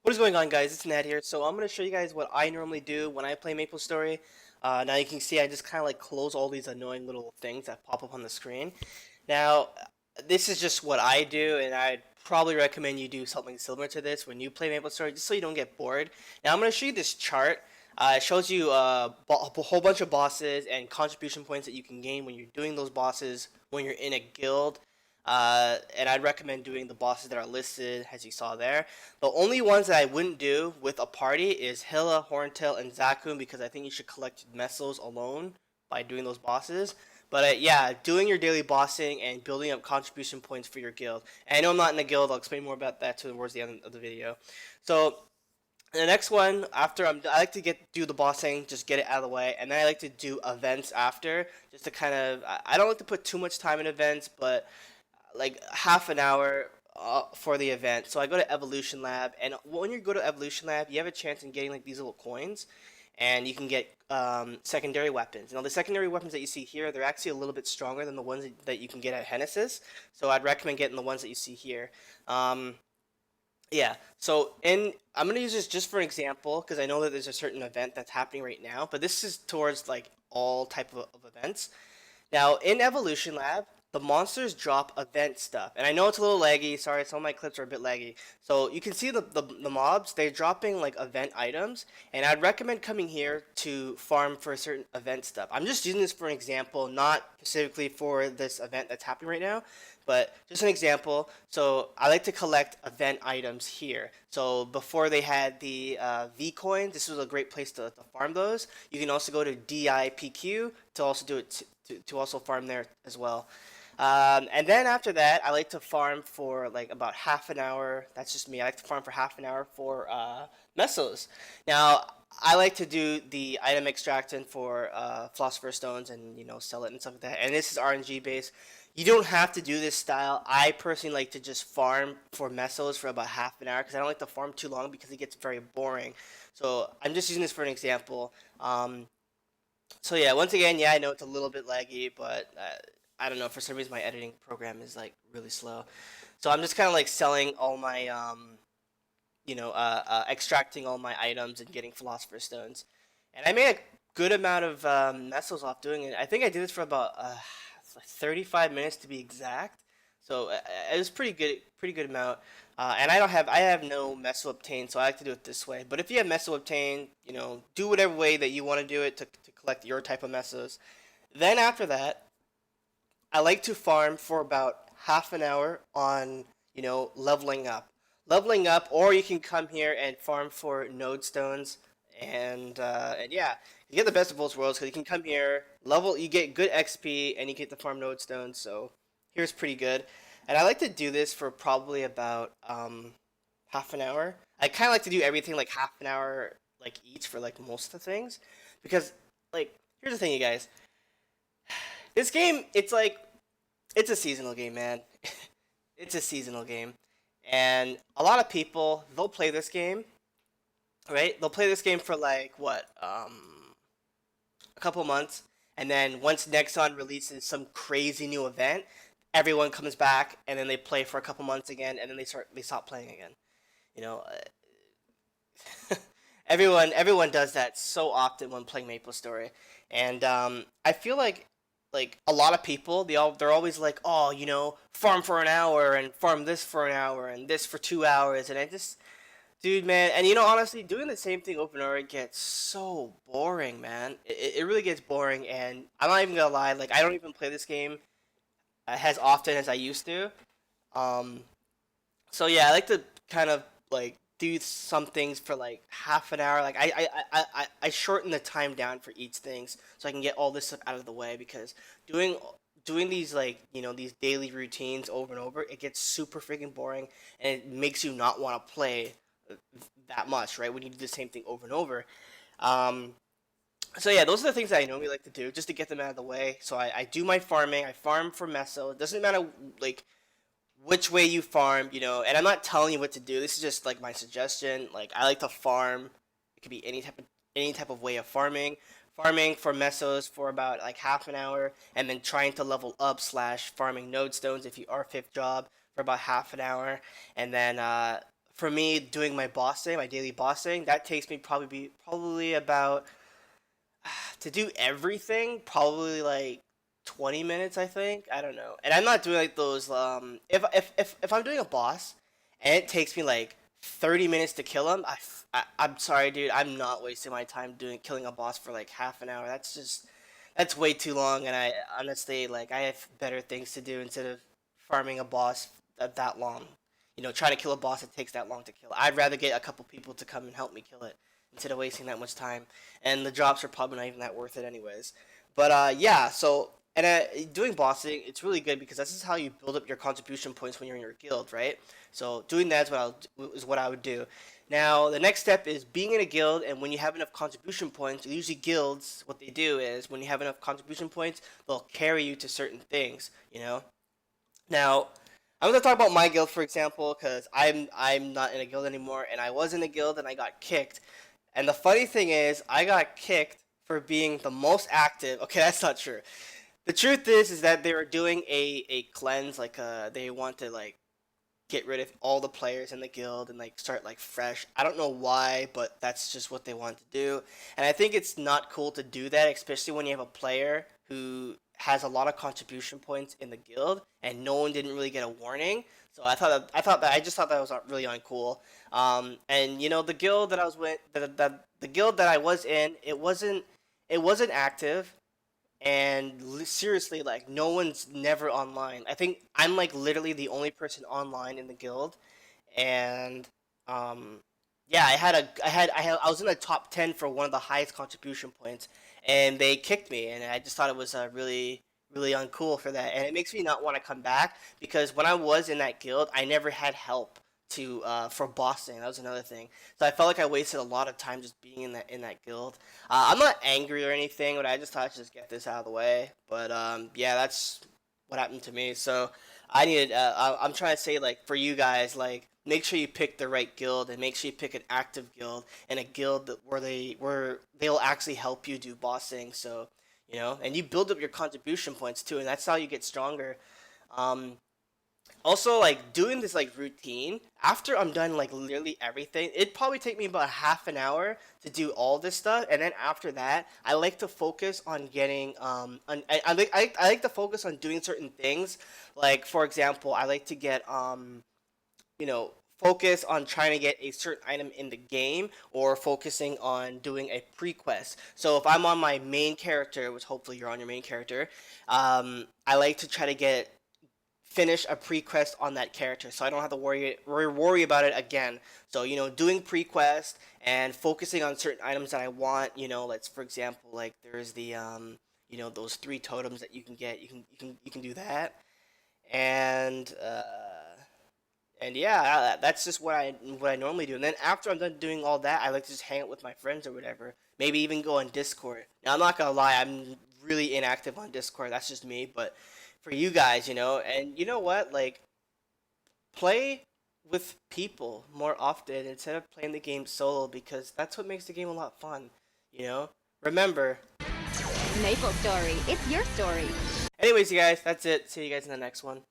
What is going on, guys? It's Ned here. So I'm going to show you guys what I normally do when I play Maplestory. Now you can see I just kind of like close all these annoying little things that pop up on the screen. Now, this is just what I do, and I'd probably recommend you do something similar to this when you play Maplestory, just so you don't get bored. Now I'm going to show you this chart. It shows you a whole bunch of bosses and contribution points that you can gain when you're doing those bosses when you're in a guild. And I'd recommend doing the bosses that are listed as you saw there. The only ones that I wouldn't do with a party is Hilla, Horntail, and Zakun because I think you should collect Messos alone by doing those bosses. But yeah, doing your daily bossing and building up contribution points for your guild. And I know I'm not in a guild. I'll explain more about that towards the end of the video. So the next one after I like to do the bossing, just get it out of the way, and then I like to do events after, just to kind of I don't like to put too much time in events, but like half an hour for the event. So I go to Evolution Lab, and when you go to Evolution Lab, you have a chance in getting like these little coins, and you can get secondary weapons. Now the secondary weapons that you see here, they're actually a little bit stronger than the ones that you can get at Genesis. So I'd recommend getting the ones that you see here. Yeah, so I'm gonna use this just for an example because I know that there's a certain event that's happening right now, but this is towards like all type of events. Now, in Evolution Lab, the monsters drop event stuff. And I know it's a little laggy. Sorry, some of my clips are a bit laggy. So you can see the mobs, they're dropping like event items. And I'd recommend coming here to farm for a certain event stuff. I'm just using this for an example, not specifically for this event that's happening right now, but just an example. So I like to collect event items here. So before they had the V coins, this was a great place to farm those. You can also go to DIPQ to also do it to also farm there as well. And then after that, I like to farm for like about half an hour. That's just me. I like to farm for half an hour for mesos. Now, I like to do the item extraction for philosopher's stones and sell it and stuff like that. And this is RNG based. You don't have to do this style. I personally like to just farm for mesos for about half an hour because I don't like to farm too long because it gets very boring. So I'm just using this for an example. So yeah, once again, yeah, I know it's a little bit laggy, but I don't know, for some reason my editing program is like really slow. So I'm just kind of like selling all my extracting all my items and getting philosopher's stones. And I made a good amount of mesos off doing it. I think I did this for about 35 minutes to be exact. So it was pretty good amount. And I have no meso obtained, so I like to do it this way. But if you have meso obtained, do whatever way that you want to do it to collect your type of mesos. Then after that, I like to farm for about half an hour on, leveling up. Leveling up, or you can come here and farm for node stones, and yeah, you get the best of both worlds because you can come here, level, you get good XP, and you get the farm node stones. So here's pretty good, and I like to do this for probably about half an hour. I kind of like to do everything like half an hour like each for like most of the things, because like here's the thing, you guys. This game, it's a seasonal game, man. It's a seasonal game. And a lot of people, they'll play this game, right? They'll play this game for like what, a couple months, and then once Nexon releases some crazy new event, everyone comes back, and then they play for a couple months again, and then they stop playing again. You know, everyone does that so often when playing MapleStory, and I feel like a lot of people they're always like, oh, farm for an hour and farm this for an hour and this for 2 hours, and I just, dude, man, and honestly, doing the same thing over and over gets so boring, man. It really gets boring, and I'm not even gonna lie, like I don't even play this game as often as I used to. Um, so yeah, I like to kind of like do some things for like half an hour. Like I shorten the time down for each things so I can get all this stuff out of the way because doing doing these like these daily routines over and over, it gets super freaking boring and it makes you not want to play that much, right? When you do the same thing over and over. Um, so yeah, those are the things that I normally like to do just to get them out of the way. So I do my farming. I farm for meso. It doesn't matter like which way you farm, and I'm not telling you what to do. This is just like my suggestion. Like I like to farm. It could be any type of way of farming. Farming for mesos for about like half an hour, and then trying to level up slash farming node stones if you are fifth job for about half an hour, and then for me doing my bossing, my daily bossing, that takes me probably about to do everything, probably like 20 minutes, I think. I don't know. And I'm not doing like those if I'm doing a boss and it takes me like 30 minutes to kill him, I'm sorry, dude. I'm not wasting my time doing killing a boss for like half an hour. That's way too long, and I honestly like I have better things to do instead of farming a boss that long. Trying to kill a boss that takes that long to kill. I'd rather get a couple people to come and help me kill it instead of wasting that much time. And the drops are probably not even that worth it anyways. But yeah, so and doing bossing, it's really good because this is how you build up your contribution points when you're in your guild, right? So doing that is what I would do. Now the next step is being in a guild, and when you have enough contribution points, usually guilds, what they do is when you have enough contribution points, they'll carry you to certain things. Now, I'm gonna talk about my guild for example, because I'm not in a guild anymore, and I was in a guild and I got kicked. And the funny thing is, I got kicked for being the most active. Okay, that's not true. The truth is that they were doing a cleanse, like they want to like get rid of all the players in the guild and like start like fresh. I don't know why, but that's just what they want to do. And I think it's not cool to do that, especially when you have a player who has a lot of contribution points in the guild and no one didn't really get a warning. So I just thought that was really uncool. And the guild that I was with, the guild that I was in, it wasn't active, and seriously, like no one's never online. I think I'm like literally the only person online in the guild, and um, yeah, I was in the top 10 for one of the highest contribution points, and they kicked me, and I just thought it was really uncool for that, and it makes me not want to come back because when I was in that guild, I never had help to for bossing. That was another thing. So I felt like I wasted a lot of time just being in that guild. I'm not angry or anything, but I just thought I should just get this out of the way. But yeah, that's what happened to me. So I'm trying to say like for you guys, like make sure you pick the right guild and make sure you pick an active guild and a guild where they'll actually help you do bossing. So and you build up your contribution points too, and that's how you get stronger. Um, Also, like doing this like routine after I'm done like literally everything, it'd probably take me about half an hour to do all this stuff, and then after that, I like to focus on getting I like to focus on doing certain things. Like for example, I like to get focus on trying to get a certain item in the game or focusing on doing a pre-quest. So if I'm on my main character, which hopefully you're on your main character, I like to try to get finish a pre-quest on that character so I don't have to worry about it again. So, doing pre-quest and focusing on certain items that I want, let's for example, like there's the those three totems that you can get. You can do that. And yeah, that's just what I normally do. And then after I'm done doing all that, I like to just hang out with my friends or whatever. Maybe even go on Discord. Now, I'm not gonna lie, I'm really inactive on Discord. That's just me, but for you guys, and you know what? Like, play with people more often instead of playing the game solo because that's what makes the game a lot fun, you know? Remember. Maple Story, it's your story. Anyways, you guys, that's it. See you guys in the next one.